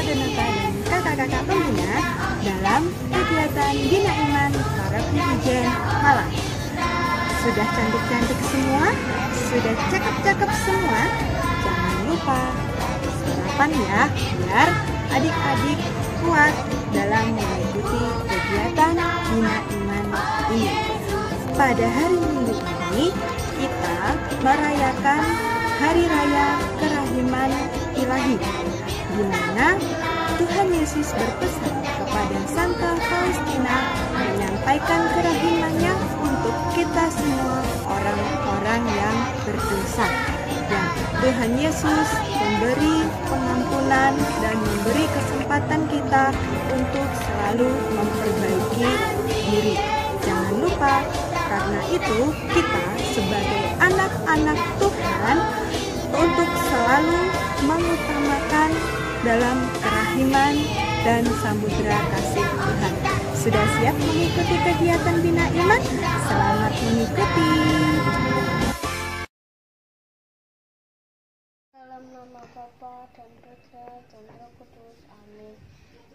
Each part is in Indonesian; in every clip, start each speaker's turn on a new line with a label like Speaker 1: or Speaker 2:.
Speaker 1: Sadanata dan kakak-kakak pembina dalam kegiatan Bina Iman para Pengajian Malam. Sudah cantik-cantik semua? Sudah cakep-cakep semua? Jangan lupa sarapan ya, biar adik-adik kuat dalam mengikuti kegiatan Bina Iman ini. Pada hari Minggu ini, kita merayakan Hari Raya Kerahiman Ilahi, di mana Tuhan Yesus berpesan kepada Santa Faustina menyampaikan kerahimannya untuk kita semua orang-orang yang berdosa. Dan Tuhan Yesus memberi pengampunan dan memberi kesempatan kita untuk selalu memperbaiki diri. Jangan lupa, karena itu kita sebagai anak-anak Tuhan untuk selalu mengutamakan dalam kerahiman dan samudera kasih Tuhan. Sudah siap mengikuti kegiatan Bina Iman? Selamat mengikuti.
Speaker 2: Dalam nama Bapa dan Putra dan Roh Kudus, amin.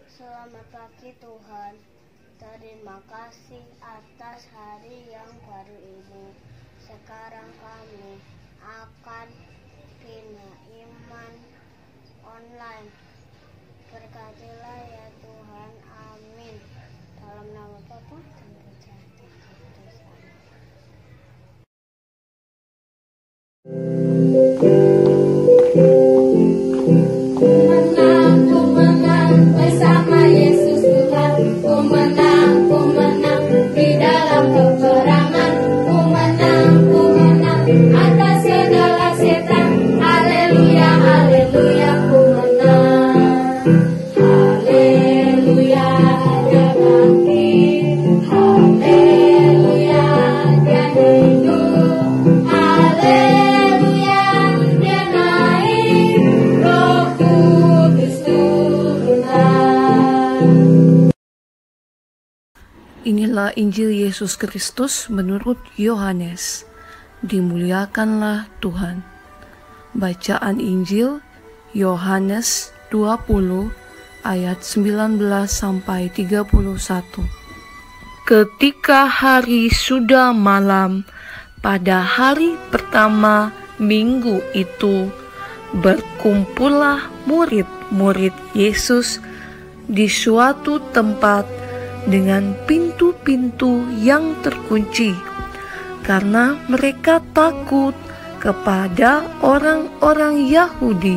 Speaker 2: Selamat pagi Tuhan. Terima kasih atas hari yang baru ini. Sekarang kami akan Bina Iman online. Berkatilah ya Tuhan, amin. Dalam nama Bapa dan Putra dan Roh Kudus, amin.
Speaker 3: Ku menang bersama Yesus Tuhan. Ku menang di dalam peperangan. Ku menang atas segala setan. Haleluya, haleluya, ku menang. Haleluya, dia bangkit. Haleluya, dia hidup. Haleluya, dia naik. Roh Kudus turunlah.
Speaker 4: Inilah Injil Yesus Kristus menurut Yohanes. Dimuliakanlah Tuhan. Bacaan Injil Yohanes 20 ayat 19 sampai 31. Ketika hari sudah malam, pada hari pertama minggu itu, berkumpullah murid-murid Yesus di suatu tempat dengan pintu-pintu yang terkunci, karena mereka takut kepada orang-orang Yahudi.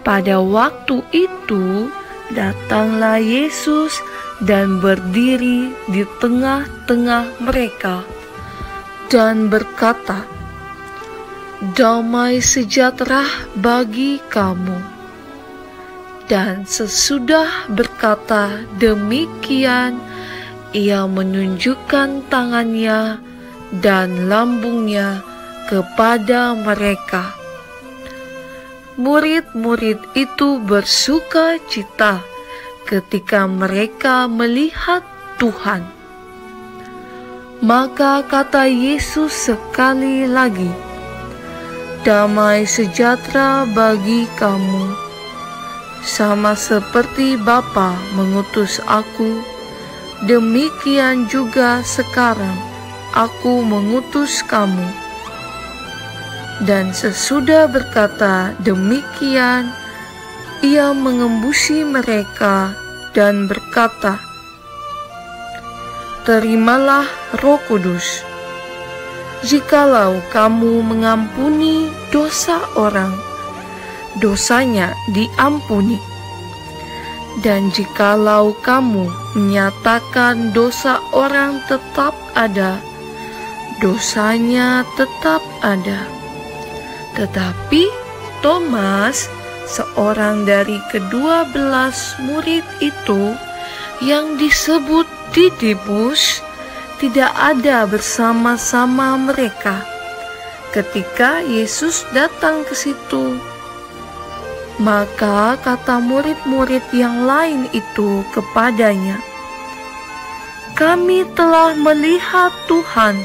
Speaker 4: Pada waktu itu, datanglah Yesus dan berdiri di tengah-tengah mereka dan berkata, "Damai sejahtera bagi kamu." Dan sesudah berkata demikian, ia menunjukkan tangannya dan lambungnya kepada mereka. Murid-murid itu bersuka cita ketika mereka melihat Tuhan. Maka kata Yesus sekali lagi, "Damai sejahtera bagi kamu. Sama seperti Bapa mengutus aku, demikian juga sekarang aku mengutus kamu." Dan sesudah berkata demikian, ia mengembusi mereka dan berkata, "Terimalah Roh Kudus. Jikalau kamu mengampuni dosa orang, dosanya diampuni. Dan jikalau kamu menyatakan dosa orang tetap ada, dosanya tetap ada." Tetapi Thomas, seorang dari ke-12 murid itu, yang disebut Didimus, tidak ada bersama-sama mereka ketika Yesus datang ke situ. Maka kata murid-murid yang lain itu kepadanya, "Kami telah melihat Tuhan."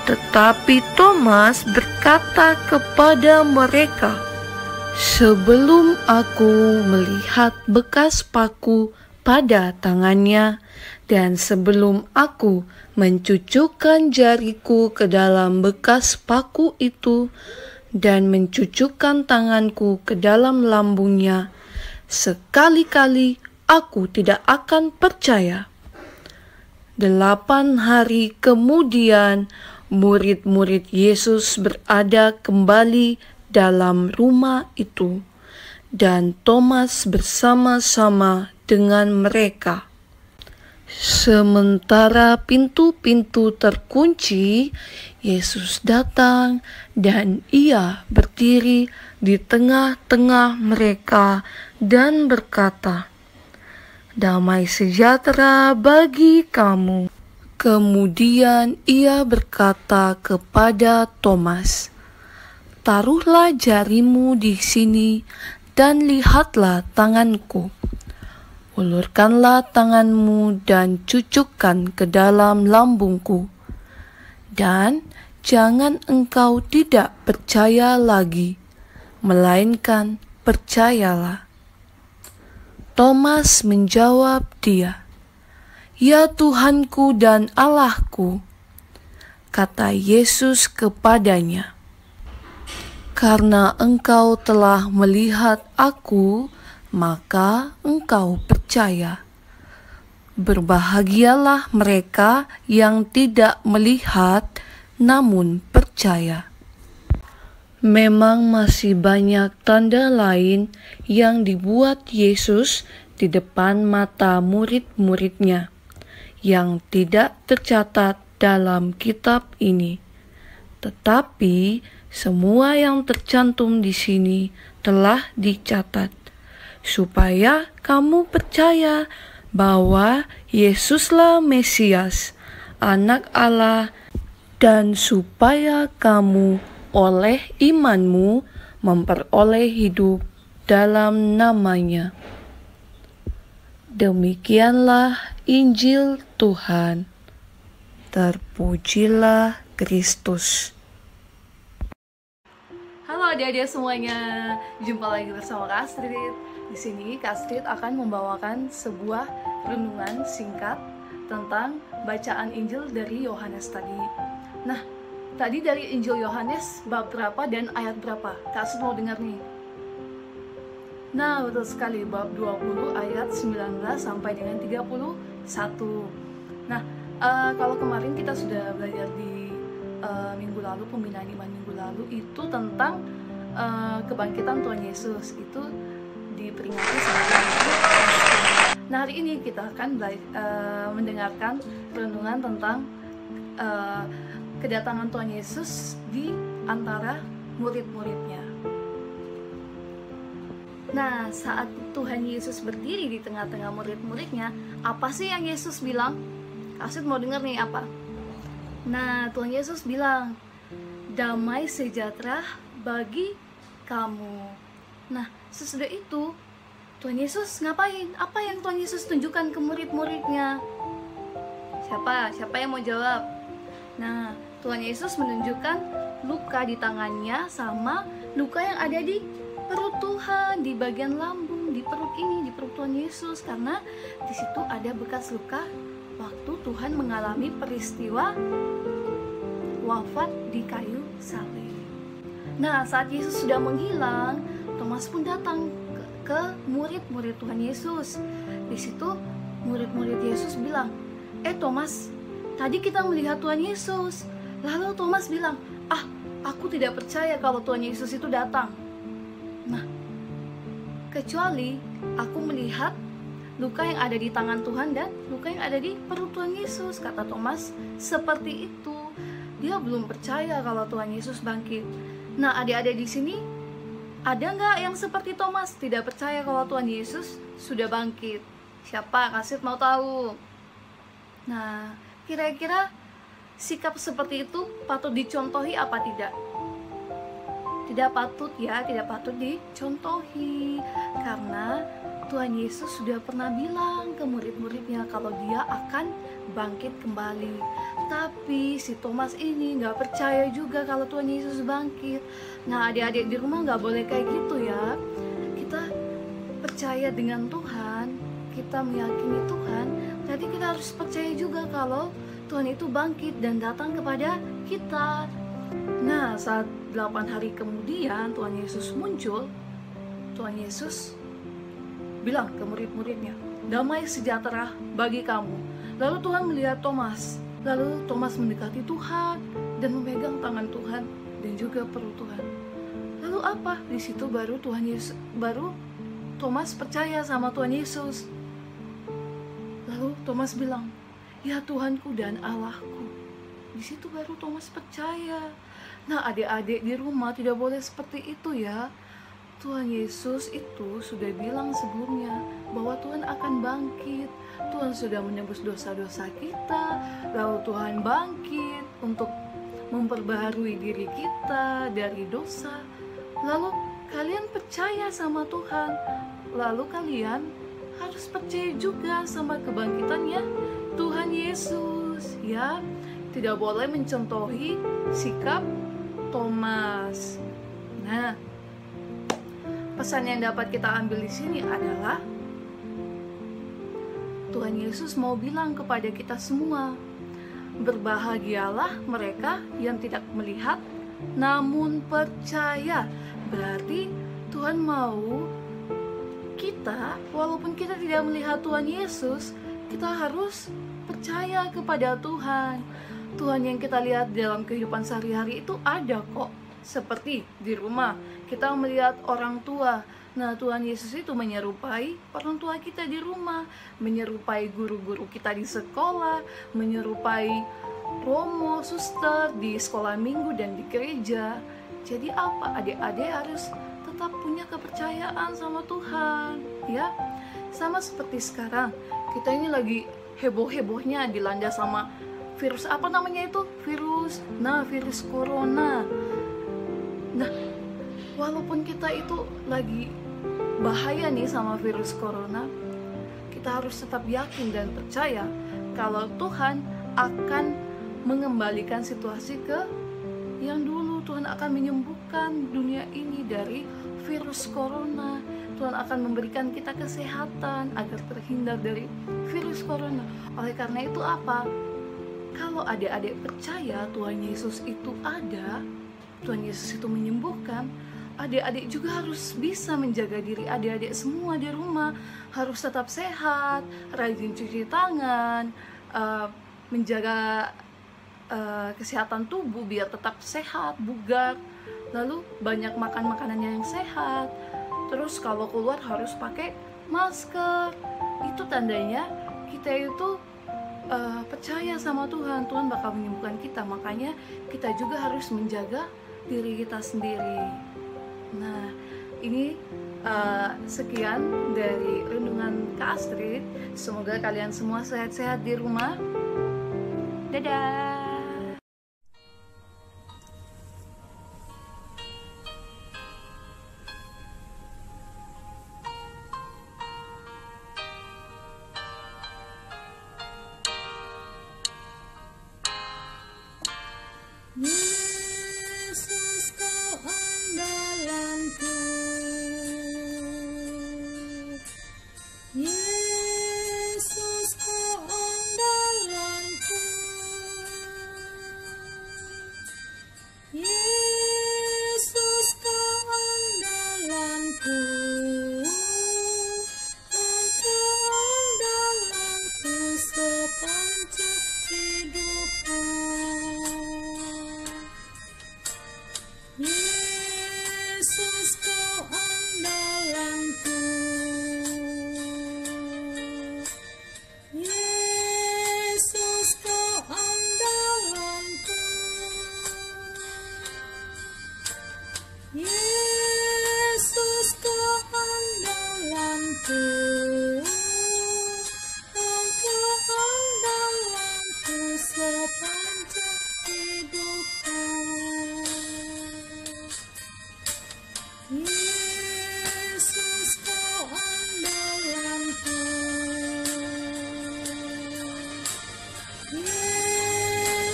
Speaker 4: Tetapi Thomas berkata kepada mereka, Sebelum aku melihat bekas paku pada tangannya, dan sebelum aku mencucukkan jariku ke dalam bekas paku itu, dan mencucukkan tanganku ke dalam lambungnya, sekali-kali aku tidak akan percaya. 8 hari kemudian, murid-murid Yesus berada kembali dalam rumah itu, dan Thomas bersama-sama dengan mereka. Sementara pintu-pintu terkunci, Yesus datang dan Ia berdiri di tengah-tengah mereka dan berkata, "Damai sejahtera bagi kamu." Kemudian Ia berkata kepada Thomas, "Taruhlah jarimu di sini dan lihatlah tanganku. Ulurkanlah tanganmu dan cucukkan ke dalam lambungku. Dan jangan engkau tidak percaya lagi, melainkan percayalah." Thomas menjawab dia, "Ya Tuhanku dan Allahku." Kata Yesus kepadanya, "Karena engkau telah melihat aku, maka engkau percaya. Berbahagialah mereka yang tidak melihat, namun percaya." Memang masih banyak tanda lain yang dibuat Yesus di depan mata murid-muridnya, yang tidak tercatat dalam kitab ini. Tetapi semua yang tercantum di sini telah dicatat, supaya kamu percaya bahwa Yesuslah Mesias, Anak Allah, dan supaya kamu oleh imanmu memperoleh hidup dalam namanya. Demikianlah Injil Tuhan. Terpujilah Kristus. Halo adik-adik semuanya, jumpa lagi bersama Kak Astrid. Di sini Kak Astrid akan membawakan sebuah renungan singkat tentang bacaan Injil dari Yohanes tadi. Nah, tadi dari Injil Yohanes bab berapa dan ayat berapa? Kak Astrid mau dengar nih. Nah, betul sekali, bab 20 ayat 19 sampai dengan 31. Nah, kalau kemarin kita sudah belajar di minggu lalu, pembinaan iman minggu lalu, itu tentang kebangkitan Tuhan Yesus. Itu diperingati sebagai Paskah. Nah, hari ini kita akan mendengarkan renungan tentang kedatangan Tuhan Yesus di antara murid-muridnya. Nah, saat Tuhan Yesus berdiri di tengah-tengah murid-muridnya, apa sih yang Yesus bilang? Asyik mau dengar nih apa? Nah, Tuhan Yesus bilang, "Damai sejahtera bagi kamu." Nah, sesudah itu, Tuhan Yesus ngapain? Apa yang Tuhan Yesus tunjukkan ke murid-muridnya? Siapa yang mau jawab? Nah, Tuhan Yesus menunjukkan luka di tangannya sama luka yang ada di perut Tuhan, di bagian lambung, di perut ini, di perut Tuhan Yesus, karena di situ ada bekas luka waktu Tuhan mengalami peristiwa wafat di kayu salib. Nah, saat Yesus sudah menghilang, Thomas pun datang ke murid-murid Tuhan Yesus. Di situ murid-murid Yesus bilang, Thomas, tadi kita melihat Tuhan Yesus." Lalu Thomas bilang, "Aku tidak percaya kalau Tuhan Yesus itu datang. Nah, kecuali aku melihat luka yang ada di tangan Tuhan dan luka yang ada di perut Tuhan Yesus." Kata Thomas, seperti itu. Dia belum percaya kalau Tuhan Yesus bangkit. Nah, adik-adik di sini, ada nggak yang seperti Thomas, tidak percaya kalau Tuhan Yesus sudah bangkit? Siapa? Kasih mau tahu. Nah, kira-kira sikap seperti itu patut dicontohi apa tidak? Tidak patut ya, tidak patut dicontohi. Karena Tuhan Yesus sudah pernah bilang ke murid-muridnya kalau dia akan bangkit kembali. Tetapi si Thomas ini nggak percaya juga kalau Tuhan Yesus bangkit. Nah, adik-adik di rumah nggak boleh kayak gitu ya. Kita percaya dengan Tuhan, kita meyakini Tuhan, jadi kita harus percaya juga kalau Tuhan itu bangkit dan datang kepada kita. Nah, saat 8 hari kemudian Tuhan Yesus muncul, Tuhan Yesus bilang ke murid-muridnya, "Damai sejahtera bagi kamu." Lalu Tuhan melihat Thomas. Lalu Thomas mendekati Tuhan dan memegang tangan Tuhan dan juga perut Tuhan. Lalu apa? Di situ baru Thomas percaya sama Tuhan Yesus. Lalu Thomas bilang, "Ya Tuhanku dan Allahku." Di situ baru Thomas percaya. Nah, adik-adik di rumah tidak boleh seperti itu ya. Tuhan Yesus itu sudah bilang sebelumnya bahwa Tuhan akan bangkit. Tuhan sudah menebus dosa-dosa kita, lalu Tuhan bangkit untuk memperbaharui diri kita dari dosa. Lalu kalian percaya sama Tuhan, lalu kalian harus percaya juga sama kebangkitannya Tuhan Yesus ya. Tidak boleh mencontohi sikap Thomas. Nah, pesan yang dapat kita ambil di sini adalah Tuhan Yesus mau bilang kepada kita semua, berbahagialah mereka yang tidak melihat namun percaya. Berarti Tuhan mau kita, walaupun kita tidak melihat Tuhan Yesus, kita harus percaya kepada Tuhan. Tuhan yang kita lihat dalam kehidupan sehari-hari itu ada kok. Seperti di rumah, kita melihat orang tua. Nah, Tuhan Yesus itu menyerupai orang tua kita di rumah, menyerupai guru-guru kita di sekolah, menyerupai romo, suster di sekolah minggu dan di gereja. Jadi apa? Adik-adik harus tetap punya kepercayaan sama Tuhan, ya. Sama seperti sekarang, kita ini lagi heboh-hebohnya dilanda sama virus apa namanya itu? Virus corona. Nah, walaupun kita itu lagi bahaya nih sama virus corona, kita harus tetap yakin dan percaya kalau Tuhan akan mengembalikan situasi ke yang dulu. Tuhan akan menyembuhkan dunia ini dari virus corona. Tuhan akan memberikan kita kesehatan agar terhindar dari virus corona. Oleh karena itu apa? Kalau adik-adik percaya Tuhan Yesus itu ada, Tuhan Yesus itu menyembuhkan, adik-adik juga harus bisa menjaga diri. Adik-adik semua di rumah harus tetap sehat, rajin cuci tangan, menjaga kesehatan tubuh biar tetap sehat, bugar. Lalu banyak makan makanan yang sehat. Terus kalau keluar harus pakai masker. Itu tandanya kita itu percaya sama Tuhan. Tuhan bakal menyembuhkan kita. Makanya kita juga harus menjaga diri kita sendiri. Nah, ini sekian dari renungan Kak Astrid. Semoga kalian semua sehat-sehat di rumah. Dadah.
Speaker 3: Yesus kau andalanku, Yesus kau andalanku, Yesus kau andalanku, Engkau andalanku sepanjang hidupku. Yesus kau andalanku, Yesus kau andalanku, Yesus kau andalanku, Engkau andalanku sepanjang hidupku. Yesus kau andalanku, Yesus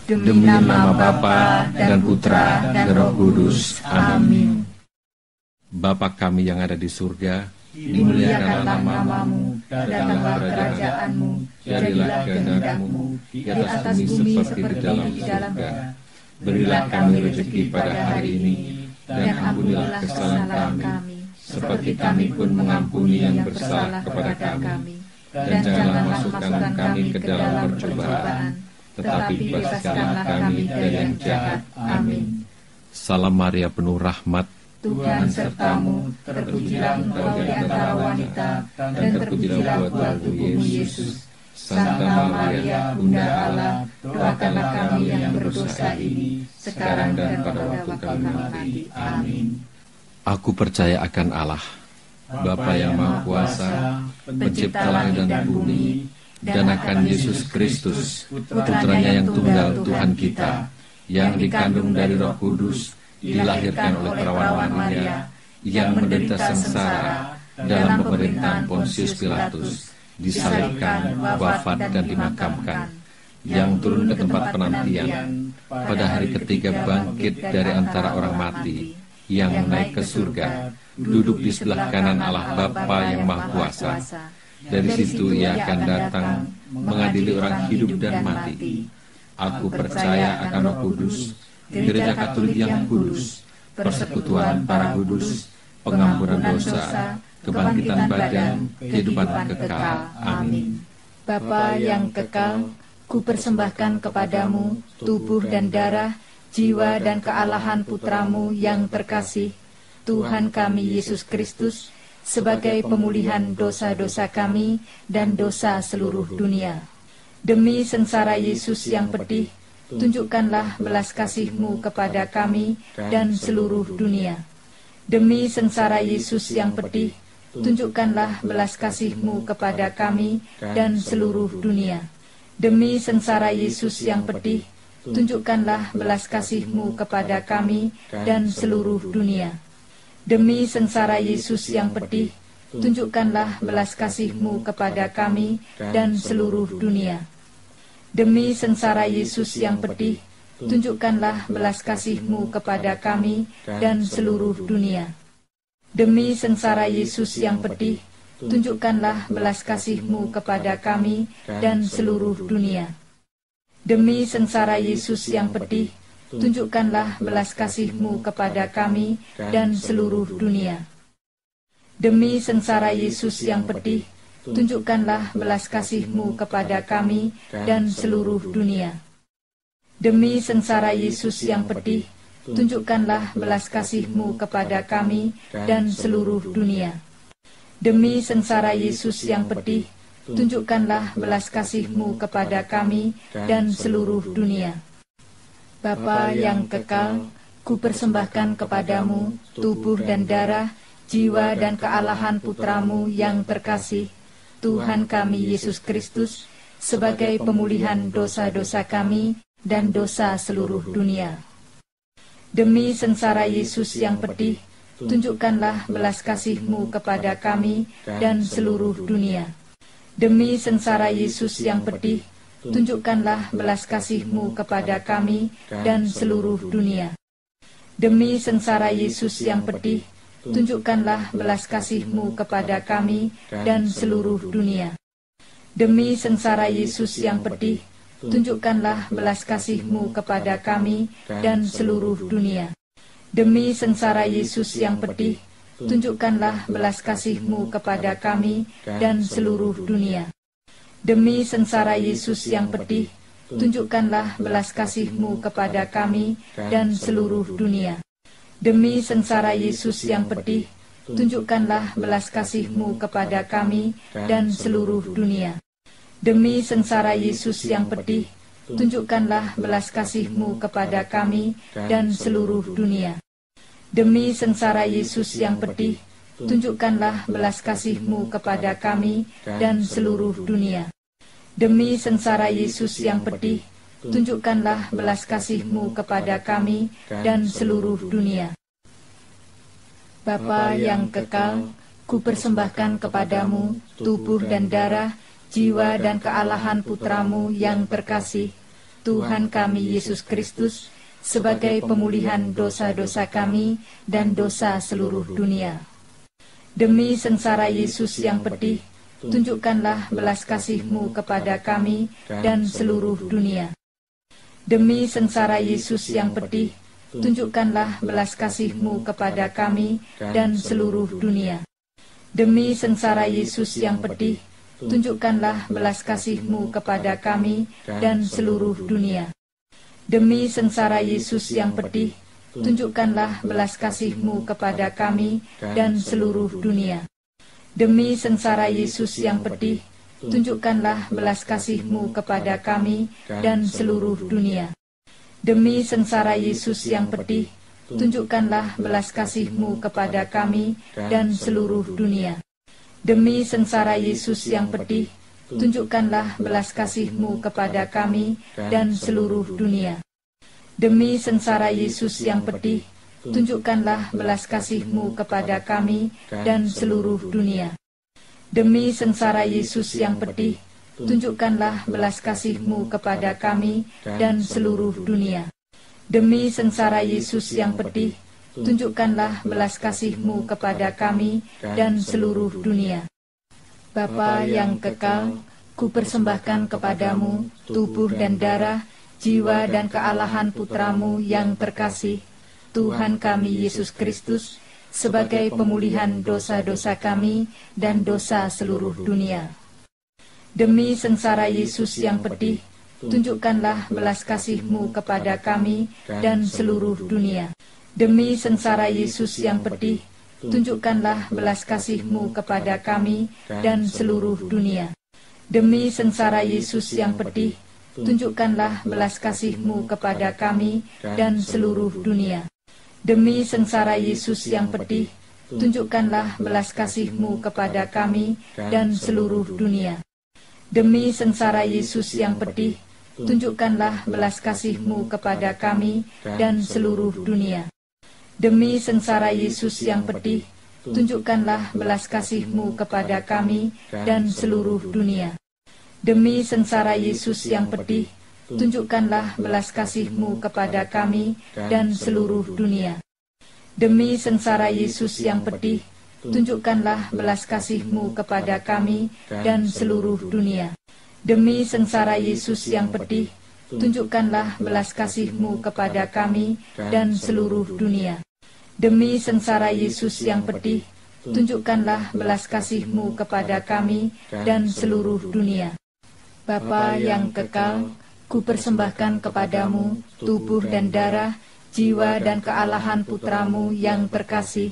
Speaker 5: Demi nama Bapa dan Putra dan Roh Kudus. Amin.
Speaker 6: Bapa kami yang ada di surga,
Speaker 5: Dimuliakanlah namamu, datanglah kerajaanmu, jadilah kehendak-Mu di atas bumi seperti di dalam surga. Berilah kami rezeki pada hari ini, dan ampunilah kesalahan kami, seperti kami pun mengampuni yang bersalah kepada kami. Dan janganlah masukkan kami ke dalam percobaan, tetapi bebaskanlah kami dari yang jahat. Amin.
Speaker 6: Salam Maria penuh rahmat,
Speaker 5: Tuhan sertamu, terpujilah engkau di antara wanita, dan terpujilah buah tubuhmu Yesus. Santa Maria, Bunda Allah, doakanlah kami yang berdosa ini, sekarang dan pada waktu kami mati. Amin.
Speaker 6: aku percaya akan Allah, Bapa yang Maha Kuasa, Pencipta langit dan bumi, dan akan Yesus Kristus, Putranya yang tunggal Tuhan kita, yang dikandung dari Roh Kudus, dilahirkan oleh perawan Maria, yang menderita sengsara dalam pemerintahan Pontius Pilatus, disalibkan, wafat dan dimakamkan, yang turun ke tempat penantian, pada hari ketiga bangkit dari antara orang mati, yang naik ke surga, duduk di sebelah kanan Allah Bapa yang Maha Kuasa. Dari situ ia akan datang mengadili orang hidup dan mati. Aku percaya akan Roh Kudus, Gereja Katolik yang kudus, persekutuan para kudus, pengampunan dosa, kebangkitan badan, kehidupan kekal. Amin.
Speaker 5: Bapa yang kekal, ku persembahkan kepadamu tubuh dan darah, jiwa dan kealahan Putramu yang terkasih, Tuhan kami Yesus Kristus, sebagai pemulihan dosa-dosa kami dan dosa seluruh dunia. Demi sengsara Yesus yang pedih, tunjukkanlah belas kasih-Mu kepada kami dan seluruh dunia. Demi sengsara Yesus yang pedih, tunjukkanlah belas kasih-Mu kepada kami dan seluruh dunia. Demi sengsara Yesus yang pedih, tunjukkanlah belas kasih-Mu kepada kami dan seluruh dunia. Demi sengsara Yesus yang pedih, tunjukkanlah belas kasih-Mu kepada kami dan seluruh dunia. Demi sengsara Yesus yang pedih, tunjukkanlah belas kasih-Mu kepada kami dan seluruh dunia. Demi sengsara Yesus yang pedih, tunjukkanlah belas kasih-Mu kepada kami dan seluruh dunia. Demi sengsara Yesus yang pedih, tunjukkanlah belas kasih-Mu kepada kami dan seluruh dunia. Demi sengsara Yesus yang pedih, tunjukkanlah belas kasih-Mu kepada kami dan seluruh dunia. Demi sengsara Yesus yang pedih, tunjukkanlah belas kasih-Mu kepada kami dan seluruh dunia. Demi sengsara Yesus yang pedih, tunjukkanlah belas kasih-Mu kepada kami dan seluruh dunia. Bapa yang kekal, ku persembahkan kepadamu tubuh dan darah, jiwa dan kealahan Putramu yang terkasih, Tuhan kami Yesus Kristus, sebagai pemulihan dosa-dosa kami dan dosa seluruh dunia. Demi sengsara Yesus yang pedih, tunjukkanlah belas kasih-Mu kepada kami dan seluruh dunia. Demi sengsara Yesus yang pedih, tunjukkanlah belas kasih-Mu kepada kami dan seluruh dunia. Demi sengsara Yesus yang pedih, tunjukkanlah belas kasih-Mu kepada kami dan seluruh dunia. Demi sengsara Yesus yang pedih, tunjukkanlah belas kasih-Mu kepada kami dan seluruh dunia. Demi sengsara Yesus yang pedih, tunjukkanlah belas kasih-Mu kepada kami dan seluruh dunia. Demi sengsara Yesus yang pedih, tunjukkanlah belas kasih-Mu kepada kami dan seluruh dunia. Demi sengsara Yesus yang pedih, tunjukkanlah belas kasih-Mu kepada kami dan seluruh dunia. Demi sengsara Yesus yang pedih, tunjukkanlah belas kasih-Mu kepada kami dan seluruh dunia. Demi sengsara Yesus yang pedih, tunjukkanlah belas kasih-Mu kepada kami dan seluruh dunia. Demi sengsara Yesus yang pedih, tunjukkanlah belas kasih-Mu kepada kami dan seluruh dunia. Bapa yang kekal, ku persembahkan kepadamu tubuh dan darah, jiwa dan kealahan Putramu yang terkasih, Tuhan kami Yesus Kristus, sebagai pemulihan dosa-dosa kami dan dosa seluruh dunia. Demi sengsara Yesus yang pedih, tunjukkanlah belas kasih-Mu kepada kami dan seluruh dunia. Demi sengsara Yesus yang pedih, tunjukkanlah belas kasih-Mu kepada kami dan seluruh dunia. Demi sengsara Yesus yang pedih, tunjukkanlah belas kasih-Mu kepada kami dan seluruh dunia. Demi sengsara Yesus yang pedih, tunjukkanlah belas kasih-Mu kepada kami dan seluruh dunia. Demi sengsara Yesus yang pedih, tunjukkanlah belas kasih-Mu kepada kami dan seluruh dunia. Demi sengsara Yesus yang pedih, tunjukkanlah belas kasih-Mu kepada kami dan seluruh dunia. Demi sengsara Yesus yang pedih, tunjukkanlah belas kasih-Mu kepada kami dan seluruh dunia. Demi sengsara Yesus yang pedih, tunjukkanlah belas kasih-Mu kepada kami dan seluruh dunia. Demi sengsara Yesus yang pedih, tunjukkanlah belas kasih-Mu kepada kami dan seluruh dunia. Demi sengsara Yesus yang pedih, tunjukkanlah belas kasih-Mu kepada kami dan seluruh dunia. Bapa yang kekal, ku persembahkan kepadamu tubuh dan darah, jiwa dan kealahan Putramu yang terkasih, Tuhan kami Yesus Kristus, sebagai pemulihan dosa-dosa kami dan dosa seluruh dunia. Demi sengsara Yesus yang pedih, tunjukkanlah belas kasih-Mu kepada kami dan seluruh dunia. Demi sengsara Yesus yang pedih, tunjukkanlah belas kasih-Mu kepada kami dan seluruh dunia. Demi sengsara Yesus yang pedih, tunjukkanlah belas kasih-Mu kepada kami dan seluruh dunia. Demi sengsara Yesus yang pedih, tunjukkanlah belas kasih-Mu kepada kami dan seluruh dunia. Demi sengsara Yesus yang pedih, tunjukkanlah belas kasih-Mu kepada kami dan seluruh dunia. Demi sengsara Yesus yang pedih, tunjukkanlah belas kasih-Mu kepada kami dan seluruh dunia. Demi sengsara Yesus yang pedih, tunjukkanlah belas kasih-Mu kepada kami dan seluruh dunia. Demi sengsara Yesus yang pedih, tunjukkanlah belas kasih-Mu kepada kami dan seluruh dunia. Demi sengsara Yesus yang pedih, tunjukkanlah belas kasih-Mu kepada kami dan seluruh dunia. Demi sengsara Yesus yang pedih, tunjukkanlah belas kasih-Mu kepada kami dan seluruh dunia. Bapa yang kekal, ku persembahkan kepadamu tubuh dan darah, jiwa dan kealahan Putramu yang terkasih,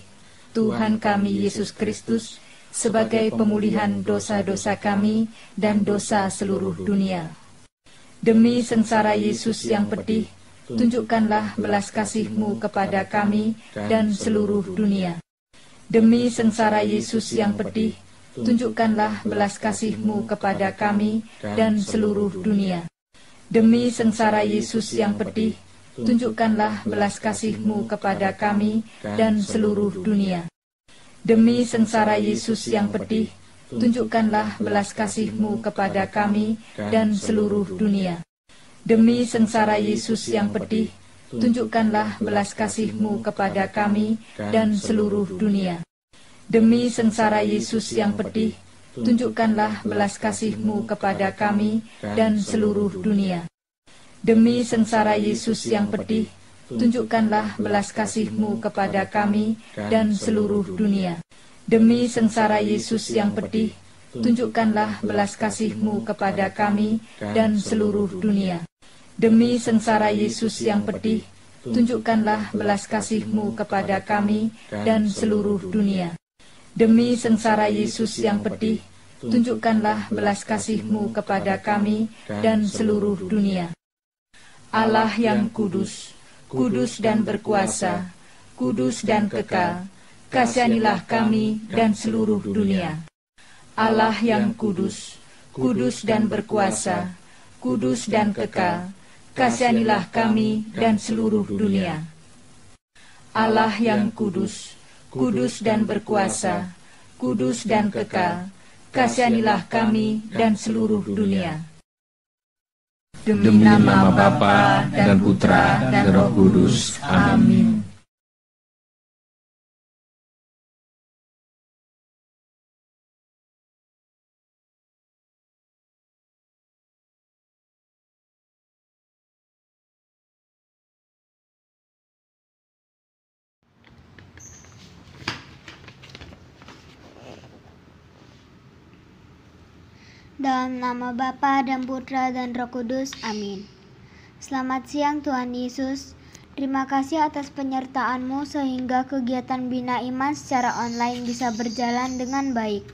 Speaker 5: Tuhan kami Yesus Kristus, sebagai pemulihan dosa-dosa kami dan dosa seluruh dunia. Demi sengsara Yesus yang pedih, tunjukkanlah belas kasih-Mu kepada kami dan seluruh dunia. Demi sengsara Yesus yang pedih, tunjukkanlah belas kasih-Mu kepada kami dan seluruh dunia. Demi sengsara Yesus yang pedih, tunjukkanlah belas kasih-Mu kepada kami dan seluruh dunia. Demi sengsara Yesus yang pedih, tunjukkanlah belas kasih-Mu kepada kami dan seluruh dunia. Demi sengsara Yesus yang pedih, tunjukkanlah belas kasih-Mu kepada kami dan seluruh dunia. Demi sengsara Yesus yang pedih, tunjukkanlah belas kasih-Mu kepada kami dan seluruh dunia. Demi sengsara Yesus yang pedih, tunjukkanlah belas kasih-Mu kepada kami dan seluruh dunia. Demi sengsara Yesus yang pedih, tunjukkanlah belas kasih-Mu kepada kami dan seluruh dunia. Demi sengsara Yesus yang pedih, tunjukkanlah belas kasih-Mu kepada kami dan seluruh dunia. Demi sengsara Yesus yang pedih, tunjukkanlah belas kasih-Mu kepada kami dan seluruh dunia. Allah yang kudus, kudus dan berkuasa, kudus dan kekal, kasihanilah kami dan seluruh dunia. Allah yang kudus, kudus dan berkuasa, kudus dan kekal, kasihanilah kami dan seluruh dunia. Allah yang kudus, kudus dan berkuasa, kudus dan kekal, kasihanilah kami dan seluruh dunia. Demi nama Bapa dan Putra dan Roh Kudus. Amin.
Speaker 2: Dalam nama Bapa dan Putra dan Roh Kudus. Amin. Selamat siang Tuhan Yesus. Terima kasih atas penyertaan-Mu sehingga kegiatan Bina Iman secara online bisa berjalan dengan baik.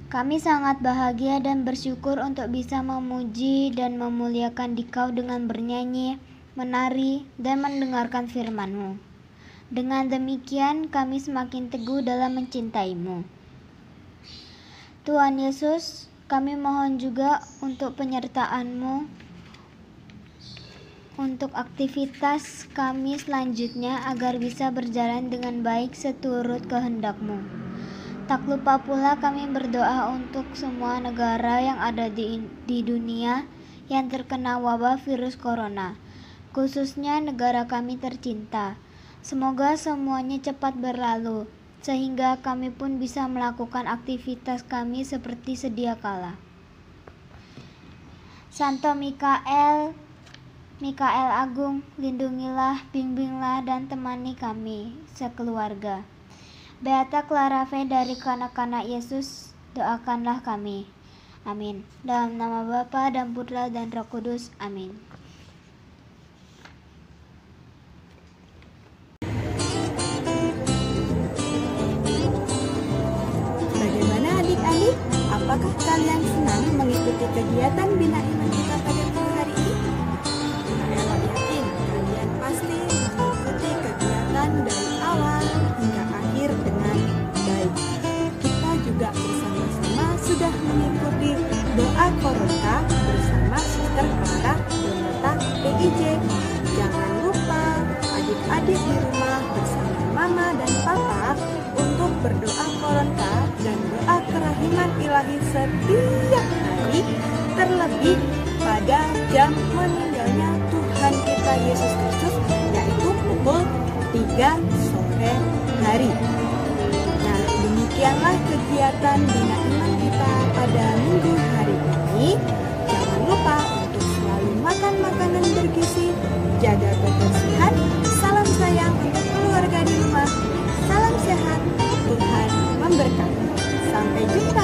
Speaker 2: Kami sangat bahagia dan bersyukur untuk bisa memuji dan memuliakan Dikau dengan bernyanyi, menari, dan mendengarkan firman-Mu. Dengan demikian kami semakin teguh dalam mencintai-Mu. Tuhan Yesus, kami mohon juga untuk penyertaan-Mu untuk aktivitas kami selanjutnya agar bisa berjalan dengan baik seturut kehendak-Mu. Tak lupa pula kami berdoa untuk semua negara yang ada di dunia yang terkena wabah virus corona, khususnya negara kami tercinta. Semoga semuanya cepat berlalu, sehingga kami pun bisa melakukan aktivitas kami seperti sedia kala. Santo Mikael Agung, lindungilah, bimbinglah, dan temani kami sekeluarga. Beata Clara Fe dari Kanak-kanak Yesus, doakanlah kami. Amin. Dalam nama Bapa dan Putra dan Roh Kudus. Amin.
Speaker 1: Bagaimana adik-adik? Apakah kalian senang mengikuti kegiatan Bina Iman kita pada minggu hari ini? Saya yakin kalian pasti mengikuti kegiatan dari awal hingga akhir dengan baik. Kita juga bersama-sama sudah mengikuti doa Koronta bersama Suster Clara Donata PIJ. Jangan lupa adik-adik di rumah bersama Mama dan Papa untuk berdoa Koronta dan doa kerahiman ilahi setiap hari, terlebih pada jam meninggalnya Tuhan kita Yesus Kristus, yaitu pukul 3 sore hari. Nah, demikianlah kegiatan Bina Iman kita pada minggu hari ini. Jangan lupa untuk selalu makan makanan bergizi, jaga kebersihan, salam sayang untuk keluarga di rumah, salam sehat, Tuhan memberkati. Sampai jumpa.